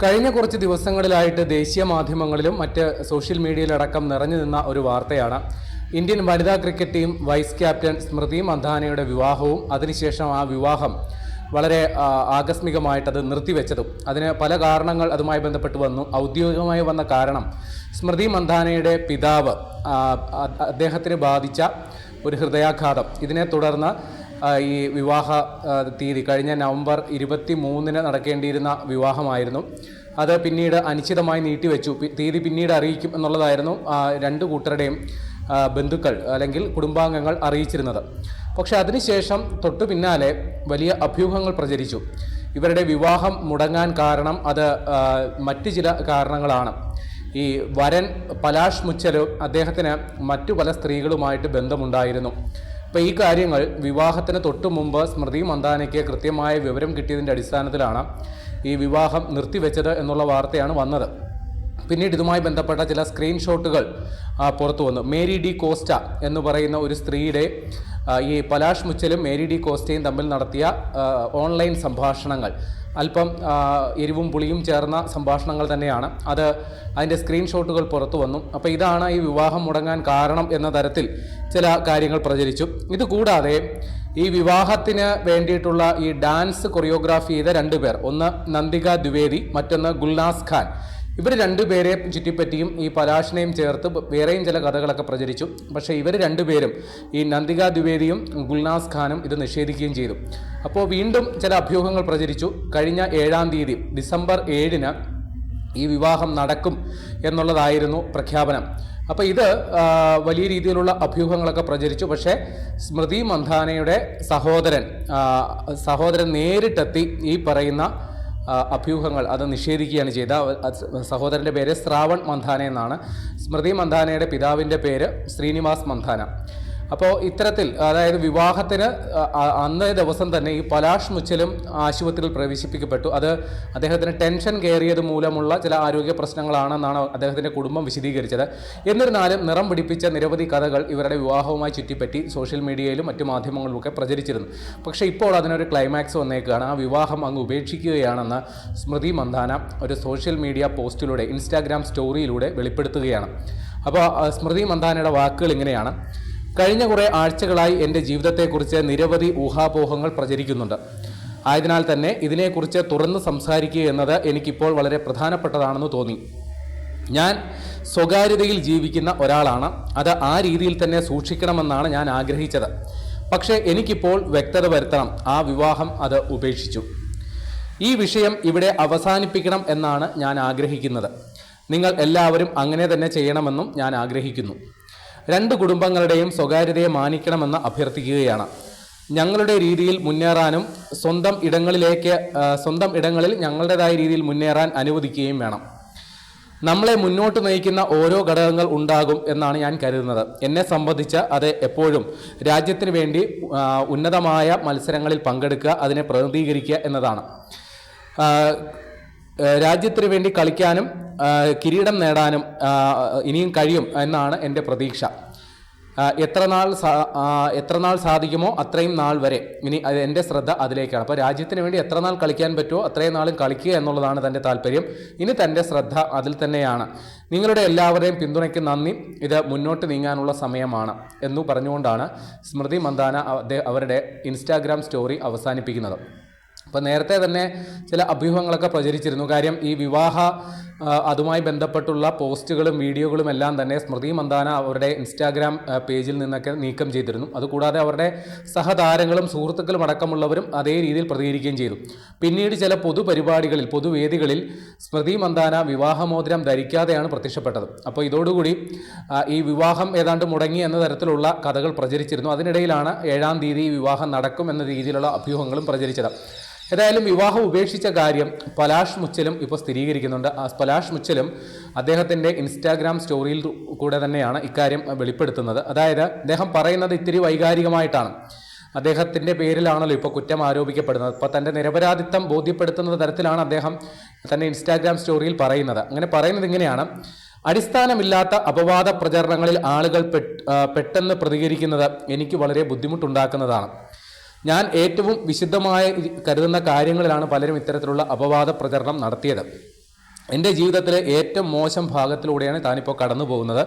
കഴിഞ്ഞ കുറച്ച് ദിവസങ്ങളിലായിട്ട് ദേശീയ മാധ്യമങ്ങളിലും മറ്റ് സോഷ്യൽ മീഡിയയിലടക്കം നിറഞ്ഞു നിന്ന ഒരു വാർത്തയാണ് ഇന്ത്യൻ വനിതാ ക്രിക്കറ്റ് ടീം വൈസ് ക്യാപ്റ്റൻ സ്മൃതി മന്ധാനയുടെ വിവാഹവും അതിനുശേഷം ആ വിവാഹം വളരെ ആകസ്മികമായിട്ടത് നിർത്തിവെച്ചതും. അതിന് പല കാരണങ്ങൾ അതുമായി ബന്ധപ്പെട്ട് വന്നു. ഔദ്യോഗികമായി വന്ന കാരണം സ്മൃതി മന്ധാനയുടെ പിതാവ് അദ്ദേഹത്തിന് ബാധിച്ച ഒരു ഹൃദയാഘാതം. ഇതിനെ തുടർന്ന് ഈ വിവാഹ തീയതി കഴിഞ്ഞ നവംബർ 23 നടക്കേണ്ടിയിരുന്ന വിവാഹമായിരുന്നു. അത് പിന്നീട് അനിശ്ചിതമായി നീട്ടിവെച്ചു. തീയതി പിന്നീട് അറിയിക്കും എന്നുള്ളതായിരുന്നു രണ്ട് കൂട്ടരുടെയും ബന്ധുക്കൾ അല്ലെങ്കിൽ കുടുംബാംഗങ്ങൾ അറിയിച്ചിരുന്നത്. പക്ഷെ അതിനുശേഷം തൊട്ടു പിന്നാലെ വലിയ അഭ്യൂഹങ്ങൾ പ്രചരിച്ചു. ഇവരുടെ വിവാഹം മുടങ്ങാൻ കാരണം അത് മറ്റു ചില കാരണങ്ങളാണ്. ഈ വരൻ പലാഷ് മുച്ചലും അദ്ദേഹത്തിന് മറ്റു പല സ്ത്രീകളുമായിട്ട് ബന്ധമുണ്ടായിരുന്നു. അപ്പോൾ ഈ കാര്യങ്ങൾ വിവാഹത്തിന് തൊട്ടു മുമ്പ് സ്മൃതി മന്ധാനയ്ക്ക് കൃത്യമായ വിവരം കിട്ടിയതിൻ്റെ അടിസ്ഥാനത്തിലാണ് ഈ വിവാഹം നിർത്തിവെച്ചത് എന്നുള്ള വാർത്തയാണ് വന്നത്. പിന്നീട് ഇതുമായി ബന്ധപ്പെട്ട ചില സ്ക്രീൻഷോട്ടുകൾ പുറത്തു വന്നു. മേരി ഡി കോസ്റ്റ എന്ന് പറയുന്ന ഒരു സ്ത്രീയുടെ ഈ പലാഷ് മുച്ചലും മേരി ഡി കോസ്റ്റയും തമ്മിൽ നടത്തിയ ഓൺലൈൻ സംഭാഷണങ്ങൾ, അല്പം എരിവും പുളിയും ചേർന്ന സംഭാഷണങ്ങൾ തന്നെയാണ്. അതിൻ്റെ സ്ക്രീൻഷോട്ടുകൾ പുറത്തു വന്നു. അപ്പോൾ ഇതാണ് ഈ വിവാഹം മുടങ്ങാൻ കാരണം എന്ന തരത്തിൽ ചില കാര്യങ്ങൾ പ്രചരിച്ചു. ഇതുകൂടാതെ ഈ വിവാഹത്തിന് വേണ്ടിയിട്ടുള്ള ഈ ഡാൻസ് കൊറിയോഗ്രാഫി ചെയ്ത രണ്ടുപേർ, ഒന്ന് നന്ദിക ദ്വിവേദി, മറ്റൊന്ന് ഗുൽനാസ് ഖാൻ, ഇവർ രണ്ടുപേരെ ചുറ്റിപ്പറ്റിയും ഈ പലാഷിനെയും ചേർത്ത് വേറെയും ചില കഥകളൊക്കെ പ്രചരിച്ചു. പക്ഷേ ഇവർ രണ്ടുപേരും, ഈ നന്ദിക ദ്വിവേദിയും ഗുൽനാസ് ഖാനും, ഇത് നിഷേധിക്കുകയും ചെയ്തു. അപ്പോൾ വീണ്ടും ചില അഭ്യൂഹങ്ങൾ പ്രചരിച്ചു. കഴിഞ്ഞ 7-ാം തീയതി ഡിസംബർ 7-ന് ഈ വിവാഹം നടക്കും എന്നുള്ളതായിരുന്നു പ്രഖ്യാപനം. അപ്പോൾ ഇത് വലിയ രീതിയിലുള്ള അഭ്യൂഹങ്ങളൊക്കെ പ്രചരിച്ചു. പക്ഷേ സ്മൃതി മന്ധാനയുടെ സഹോദരൻ നേരിട്ടെത്തി ഈ പറയുന്ന അഭ്യൂഹങ്ങൾ അത് നിഷേധിക്കുകയാണ് ചെയ്ത. സഹോദരൻ്റെ പേര് ശ്രാവൺ മന്ധാന എന്നാണ്. സ്മൃതി മന്ധാനയുടെ പിതാവിൻ്റെ പേര് ശ്രീനിവാസ് മന്ധാന. അപ്പോൾ ഇത്തരത്തിൽ, അതായത് വിവാഹത്തിന് അന്നേ ദിവസം തന്നെ ഈ പലാഷ് മുച്ചലും ആശുപത്രിയിൽ പ്രവേശിപ്പിക്കപ്പെട്ടു. അത് അദ്ദേഹത്തിന് ടെൻഷൻ കയറിയത് മൂലമുള്ള ചില ആരോഗ്യ പ്രശ്നങ്ങളാണെന്നാണ് അദ്ദേഹത്തിൻ്റെ കുടുംബം വിശദീകരിച്ചത്. എന്നിരുന്നാലും നിറം പിടിപ്പിച്ച നിരവധി കഥകൾ ഇവരുടെ വിവാഹവുമായി ചുറ്റിപ്പറ്റി സോഷ്യൽ മീഡിയയിലും മറ്റു മാധ്യമങ്ങളിലുമൊക്കെ പ്രചരിച്ചിരുന്നു. പക്ഷേ ഇപ്പോൾ അതിനൊരു ക്ലൈമാക്സ് വന്നേക്കുകയാണ്. ആ വിവാഹം അങ്ങ് ഉപേക്ഷിക്കുകയാണെന്ന് സ്മൃതി മന്ധാന ഒരു സോഷ്യൽ മീഡിയ പോസ്റ്റിലൂടെ, ഇൻസ്റ്റാഗ്രാം സ്റ്റോറിയിലൂടെ വെളിപ്പെടുത്തുകയാണ്. അപ്പോൾ സ്മൃതി മന്ധാനയുടെ വാക്കുകൾ ഇങ്ങനെയാണ്: കഴിഞ്ഞ കുറേ ആഴ്ചകളായി എൻ്റെ ജീവിതത്തെക്കുറിച്ച് നിരവധി ഊഹാപോഹങ്ങൾ പ്രചരിക്കുന്നുണ്ട്. ആയതിനാൽ തന്നെ ഇതിനെക്കുറിച്ച് തുറന്ന് സംസാരിക്കുക എന്നത് എനിക്കിപ്പോൾ വളരെ പ്രധാനപ്പെട്ടതാണെന്ന് തോന്നി. ഞാൻ സ്വകാര്യതയിൽ ജീവിക്കുന്ന ഒരാളാണ്. അത് ആ രീതിയിൽ തന്നെ സൂക്ഷിക്കണമെന്നാണ് ഞാൻ ആഗ്രഹിച്ചത്. പക്ഷേ എനിക്കിപ്പോൾ വ്യക്തത വരുത്തണം. ആ വിവാഹം അത് ഉപേക്ഷിച്ചു. ഈ വിഷയം ഇവിടെ അവസാനിപ്പിക്കണം എന്നാണ് ഞാൻ ആഗ്രഹിക്കുന്നത്. നിങ്ങൾ എല്ലാവരും അങ്ങനെ തന്നെ ചെയ്യണമെന്നും ഞാൻ ആഗ്രഹിക്കുന്നു. രണ്ട് കുടുംബങ്ങളുടെയും സ്വകാര്യതയെ മാനിക്കണമെന്ന് അഭ്യർത്ഥിക്കുകയാണ്. ഞങ്ങളുടെ രീതിയിൽ മുന്നേറാനും സ്വന്തം ഇടങ്ങളിൽ ഞങ്ങളുടേതായ രീതിയിൽ മുന്നേറാൻ അനുവദിക്കുകയും വേണം. നമ്മളെ മുന്നോട്ട് നയിക്കുന്ന ഓരോ ഘടകങ്ങൾ ഉണ്ടാകും എന്നാണ് ഞാൻ കരുതുന്നത്. എന്നെ സംബന്ധിച്ച് അത് എപ്പോഴും രാജ്യത്തിന് വേണ്ടി ഉന്നതമായ മത്സരങ്ങളിൽ പങ്കെടുക്കുക, അതിനെ പ്രതിനിധീകരിക്കുക എന്നതാണ്. രാജ്യത്തിന് വേണ്ടി കളിക്കാനും കിരീടം നേടാനും ഇനിയും കഴിയും എന്നാണ് എൻ്റെ പ്രതീക്ഷ. എത്ര നാൾ സാധിക്കുമോ അത്രയും നാൾ വരെ ഇനി എൻ്റെ ശ്രദ്ധ അതിലേക്കാണ്. അപ്പോൾ രാജ്യത്തിന് വേണ്ടി എത്ര നാൾ കളിക്കാൻ പറ്റുമോ അത്രയും നാളും കളിക്കുക എന്നുള്ളതാണ് തൻ്റെ താല്പര്യം. ഇനി തൻ്റെ ശ്രദ്ധ അതിൽ തന്നെയാണ്. നിങ്ങളുടെ എല്ലാവരുടെയും പിന്തുണയ്ക്ക് നന്ദി. ഇത് മുന്നോട്ട് നീങ്ങാനുള്ള സമയമാണ് എന്നു പറഞ്ഞുകൊണ്ടാണ് സ്മൃതി മന്ധാന അവരുടെ ഇൻസ്റ്റാഗ്രാം സ്റ്റോറി അവസാനിപ്പിക്കുന്നത്. അപ്പോൾ നേരത്തെ തന്നെ ചില അഭ്യൂഹങ്ങളൊക്കെ പ്രചരിച്ചിരുന്നു. കാര്യം ഈ അതുമായി ബന്ധപ്പെട്ടുള്ള പോസ്റ്റുകളും വീഡിയോകളും എല്ലാം തന്നെ സ്മൃതി മന്ധാന അവരുടെ ഇൻസ്റ്റാഗ്രാം പേജിൽ നിന്നൊക്കെ നീക്കം ചെയ്തിരുന്നു. അതുകൂടാതെ അവരുടെ സഹതാരങ്ങളും സുഹൃത്തുക്കളും അടക്കമുള്ളവരും അതേ രീതിയിൽ പ്രതികരിക്കുകയും ചെയ്തു. പിന്നീട് ചില പൊതുവേദികളിൽ സ്മൃതി മന്ധാന വിവാഹമോതിരം ധരിക്കാതെയാണ് പ്രത്യക്ഷപ്പെട്ടത്. അപ്പോൾ ഇതോടുകൂടി ഈ വിവാഹം ഏതാണ്ട് മുടങ്ങി എന്ന തരത്തിലുള്ള കഥകൾ പ്രചരിച്ചിരുന്നു. അതിനിടയിലാണ് 7-ാം തീയതി വിവാഹം നടക്കും എന്ന രീതിയിലുള്ള അഭ്യൂഹങ്ങളും പ്രചരിച്ചത്. ഏതായാലും വിവാഹം ഉപേക്ഷിച്ച കാര്യം പലാഷ് മുച്ചലും ഇപ്പോൾ സ്ഥിരീകരിക്കുന്നുണ്ട്. പലാഷ് മുച്ചലും അദ്ദേഹത്തിൻ്റെ ഇൻസ്റ്റാഗ്രാം സ്റ്റോറിയിൽ കൂടെ തന്നെയാണ് ഇക്കാര്യം വെളിപ്പെടുത്തുന്നത്. അതായത് അദ്ദേഹം പറയുന്നത് ഇത്തിരി വൈകാരികമായിട്ടാണ്. അദ്ദേഹത്തിൻ്റെ പേരിലാണല്ലോ ഇപ്പോൾ കുറ്റം ആരോപിക്കപ്പെടുന്നത്. അപ്പോൾ തൻ്റെ നിരപരാധിത്വം ബോധ്യപ്പെടുത്തുന്ന തരത്തിലാണ് അദ്ദേഹം തൻ്റെ ഇൻസ്റ്റാഗ്രാം സ്റ്റോറിയിൽ പറയുന്നത്. അങ്ങനെ പറയുന്നത് ഇങ്ങനെയാണ്: അടിസ്ഥാനമില്ലാത്ത അപവാദ പ്രചരണങ്ങളിൽ ആളുകൾ പെട്ടെന്ന് പ്രതികരിക്കുന്നത് എനിക്ക് വളരെ ബുദ്ധിമുട്ടുണ്ടാക്കുന്നതാണ്. ഞാൻ ഏറ്റവും വിശുദ്ധമായി കരുതുന്ന കാര്യങ്ങളിലാണ് പലരും ഇത്തരത്തിലുള്ള അപവാദ പ്രചരണം നടത്തിയത്. എൻ്റെ ജീവിതത്തിലെ ഏറ്റവും മോശം ഭാഗത്തിലൂടെയാണ് താനിപ്പോൾ കടന്നു പോകുന്നത്.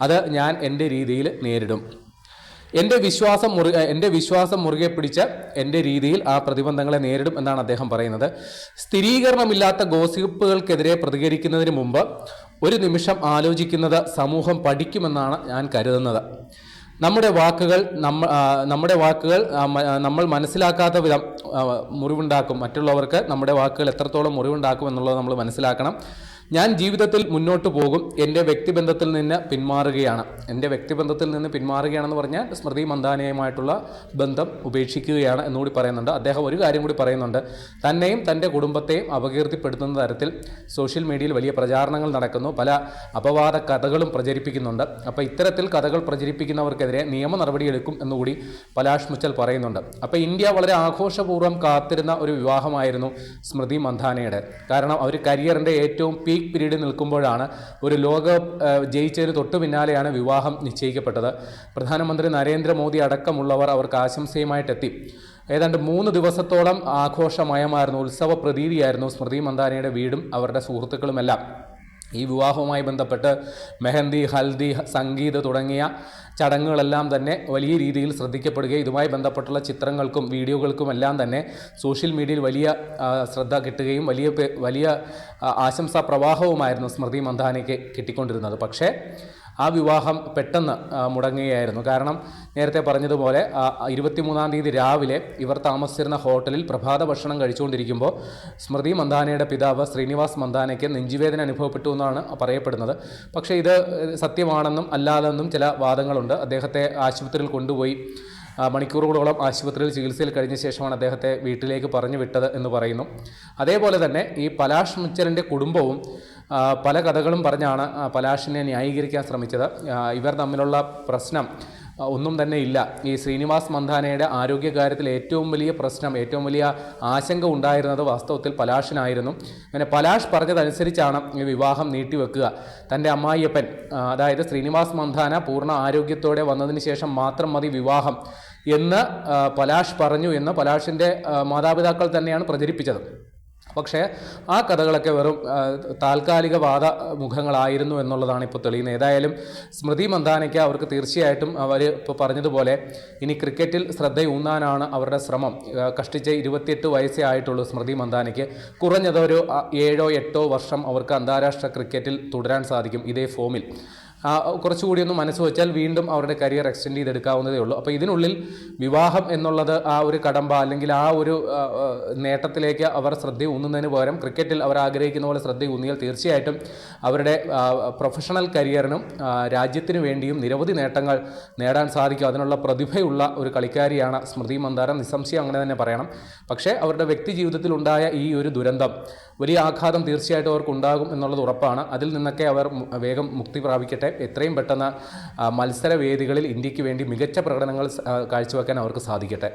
അത് ഞാൻ എൻ്റെ രീതിയിൽ നേരിടും. എൻ്റെ വിശ്വാസം മുറുകെ പിടിച്ച് എൻ്റെ രീതിയിൽ ആ പ്രതിബന്ധങ്ങളെ നേരിടും എന്നാണ് അദ്ദേഹം പറയുന്നത്. സ്ഥിരീകരണമില്ലാത്ത ഗോസിപ്പുകൾക്കെതിരെ പ്രതികരിക്കുന്നതിന് മുമ്പ് ഒരു നിമിഷം ആലോചിക്കുന്നത് സമൂഹം പഠിക്കുമെന്നാണ് ഞാൻ കരുതുന്നത്. നമ്മുടെ വാക്കുകൾ നമ്മൾ മനസ്സിലാക്കാത്ത വിധം മുറിവുണ്ടാക്കും. മറ്റുള്ളവർക്ക് നമ്മുടെ വാക്കുകൾ എത്രത്തോളം മുറിവുണ്ടാക്കും എന്നുള്ളത് നമ്മൾ മനസ്സിലാക്കണം. ഞാൻ ജീവിതത്തിൽ മുന്നോട്ട് പോകും. എൻ്റെ വ്യക്തിബന്ധത്തിൽ നിന്ന് പിന്മാറുകയാണെന്ന് പറഞ്ഞാൽ സ്മൃതി മന്ദാനയുമായിട്ടുള്ള ബന്ധം ഉപേക്ഷിക്കുകയാണ് എന്നുകൂടി പറയുന്നുണ്ട്. അദ്ദേഹം ഒരു കാര്യം കൂടി പറയുന്നുണ്ട്. തന്നെയും തൻ്റെ കുടുംബത്തെയും അപകീർത്തിപ്പെടുത്തുന്ന തരത്തിൽ സോഷ്യൽ മീഡിയയിൽ വലിയ പ്രചാരണങ്ങൾ നടക്കുന്നു. പല അപവാദ കഥകളും പ്രചരിപ്പിക്കുന്നുണ്ട്. അപ്പോൾ ഇത്തരത്തിൽ കഥകൾ പ്രചരിപ്പിക്കുന്നവർക്കെതിരെ നിയമ നടപടിയെടുക്കും എന്നുകൂടി പലാഷ് മുച്ചൽ പറയുന്നുണ്ട്. അപ്പോൾ ഇന്ത്യ വളരെ ആഘോഷപൂർവ്വം കാത്തിരുന്ന ഒരു വിവാഹമായിരുന്നു സ്മൃതി മന്ദാനയുടെ. കാരണം അവർ കരിയറിൻ്റെ ഏറ്റവും പീക്ക് പീരീഡിൽ നിൽക്കുമ്പോഴാണ്, ഒരു ലോകകപ്പ് ജയിച്ചതിന് തൊട്ടു പിന്നാലെയാണ് വിവാഹം നിശ്ചയിക്കപ്പെട്ടത്. പ്രധാനമന്ത്രി നരേന്ദ്രമോദി അടക്കമുള്ളവർ അവർക്ക് ആശംസയുമായിട്ടെത്തി. ഏതാണ്ട് 3 ദിവസത്തോളം ആഘോഷമയമായിരുന്നു, ഉത്സവ പ്രതീതിയായിരുന്നു സ്മൃതി മന്ദാനയുടെ വീടും അവരുടെ സുഹൃത്തുക്കളുമെല്ലാം. ഈ വിവാഹവുമായി ബന്ധപ്പെട്ട് മെഹന്തി, ഹൽദി, സംഗീത് തുടങ്ങിയ ചടങ്ങുകളെല്ലാം തന്നെ വലിയ രീതിയിൽ ശ്രദ്ധിക്കപ്പെടുകയും ഇതുമായി ബന്ധപ്പെട്ടുള്ള ചിത്രങ്ങൾക്കും വീഡിയോകൾക്കും എല്ലാം തന്നെ സോഷ്യൽ മീഡിയയിൽ വലിയ ശ്രദ്ധ കിട്ടുകയും വലിയ ആശംസാ പ്രവാഹവുമായിരുന്നു സ്മൃതി മന്ദാനയ്ക്ക് കിട്ടിക്കൊണ്ടിരുന്നത്. പക്ഷേ ആ വിവാഹം പെട്ടെന്ന് മുടങ്ങുകയായിരുന്നു. കാരണം നേരത്തെ പറഞ്ഞതുപോലെ 23-ാം തീയതി രാവിലെ ഇവർ താമസിച്ചിരുന്ന ഹോട്ടലിൽ പ്രഭാത ഭക്ഷണം കഴിച്ചുകൊണ്ടിരിക്കുമ്പോൾ സ്മൃതി മന്ദാനയുടെ പിതാവ് ശ്രീനിവാസ് മന്ദാനയ്ക്ക് നെഞ്ചുവേദന അനുഭവപ്പെട്ടു എന്നാണ് പറയപ്പെടുന്നത്. പക്ഷേ ഇത് സത്യമാണെന്നും അല്ലാതെന്നും ചില വാദങ്ങളുണ്ട്. അദ്ദേഹത്തെ ആശുപത്രിയിൽ കൊണ്ടുപോയി മണിക്കൂറുകളോളം ആശുപത്രിയിൽ ചികിത്സയിൽ കഴിഞ്ഞ ശേഷമാണ് അദ്ദേഹത്തെ വീട്ടിലേക്ക് പറഞ്ഞു വിട്ടത് എന്ന് പറയുന്നു. അതേപോലെ തന്നെ ഈ പലാഷ് മുച്ചലിൻ്റെ കുടുംബവും പല കഥകളും പറഞ്ഞാണ് പലാഷിനെ ന്യായീകരിക്കാൻ ശ്രമിച്ചത്. ഇവർ തമ്മിലുള്ള പ്രശ്നം ഒന്നും തന്നെ ഇല്ല. ഈ ശ്രീനിവാസ് മന്ദാനയുടെ ആരോഗ്യകാര്യത്തിൽ ഏറ്റവും വലിയ ആശങ്ക ഉണ്ടായിരുന്നത് വാസ്തവത്തിൽ പലാഷിനായിരുന്നു. അങ്ങനെ പലാഷ് പറഞ്ഞതനുസരിച്ചാണ് ഈ വിവാഹം നീട്ടിവെക്കുക. തൻ്റെ അമ്മായിയപ്പൻ, അതായത് ശ്രീനിവാസ് മന്ദാന പൂർണ്ണ ആരോഗ്യത്തോടെ വന്നതിന് ശേഷം മാത്രം മതി വിവാഹം എന്ന് പലാഷ് പറഞ്ഞു എന്ന് പലാഷിൻ്റെ മാതാപിതാക്കൾ തന്നെയാണ് പ്രചരിപ്പിച്ചത്. പക്ഷേ ആ കഥകളൊക്കെ വെറും താൽക്കാലിക മുഖങ്ങളായിരുന്നു എന്നുള്ളതാണ് ഇപ്പോൾ തെളിയുന്നത്. ഏതായാലും സ്മൃതി മന്ദാനയ്ക്ക് അവർക്ക് തീർച്ചയായിട്ടും അവർ ഇപ്പോൾ പറഞ്ഞതുപോലെ ഇനി ക്രിക്കറ്റിൽ ശ്രദ്ധയൂന്നാനാണ് അവരുടെ ശ്രമം. കഷ്ടിച്ച് 28 വയസ്സേ ആയിട്ടുള്ളൂ സ്മൃതി മന്ദാനയ്ക്ക്. കുറഞ്ഞതൊരു 7-8 വർഷം അവർക്ക് അന്താരാഷ്ട്ര ക്രിക്കറ്റിൽ തുടരാൻ സാധിക്കും ഇതേ ഫോമിൽ. കുറച്ചുകൂടി ഒന്ന് മനസ്സ് വെച്ചാൽ വീണ്ടും അവരുടെ കരിയർ എക്സ്റ്റെൻഡ് ചെയ്തെടുക്കാവുന്നതേ ഉള്ളൂ. അപ്പോൾ ഇതിനുള്ളിൽ വിവാഹം എന്നുള്ളത് ആ ഒരു കടമ്പ അല്ലെങ്കിൽ ആ ഒരു നേട്ടത്തിലേക്ക് അവർ ശ്രദ്ധയൂന്നുന്നതിന് പകരം ക്രിക്കറ്റിൽ അവർ ആഗ്രഹിക്കുന്ന പോലെ ശ്രദ്ധയൂന്നിയാൽ തീർച്ചയായിട്ടും അവരുടെ പ്രൊഫഷണൽ കരിയറിനും രാജ്യത്തിനു വേണ്ടിയും നിരവധി നേട്ടങ്ങൾ നേടാൻ സാധിക്കും. അതിനുള്ള പ്രതിഭയുള്ള ഒരു കളിക്കാരിയാണ് സ്മൃതി മന്ദാന, നിസ്സംശയം അങ്ങനെ തന്നെ പറയണം. പക്ഷേ അവരുടെ വ്യക്തി ജീവിതത്തിലുണ്ടായ ഈ ഒരു ദുരന്തം വലിയ ആഘാതം തീർച്ചയായിട്ടും അവർക്കുണ്ടാകും എന്നുള്ളത് ഉറപ്പാണ്. അതിൽ നിന്നൊക്കെ അവർ വേഗം മുക്തി പ്രാപിക്കട്ടെ. എത്രയും പെട്ടെന്ന് മത്സരവേദികളിൽ ഇന്ത്യക്ക് വേണ്ടി മികച്ച പ്രകടനങ്ങൾ കാഴ്ചവെക്കാൻ അവർക്ക് സാധിക്കട്ടെ.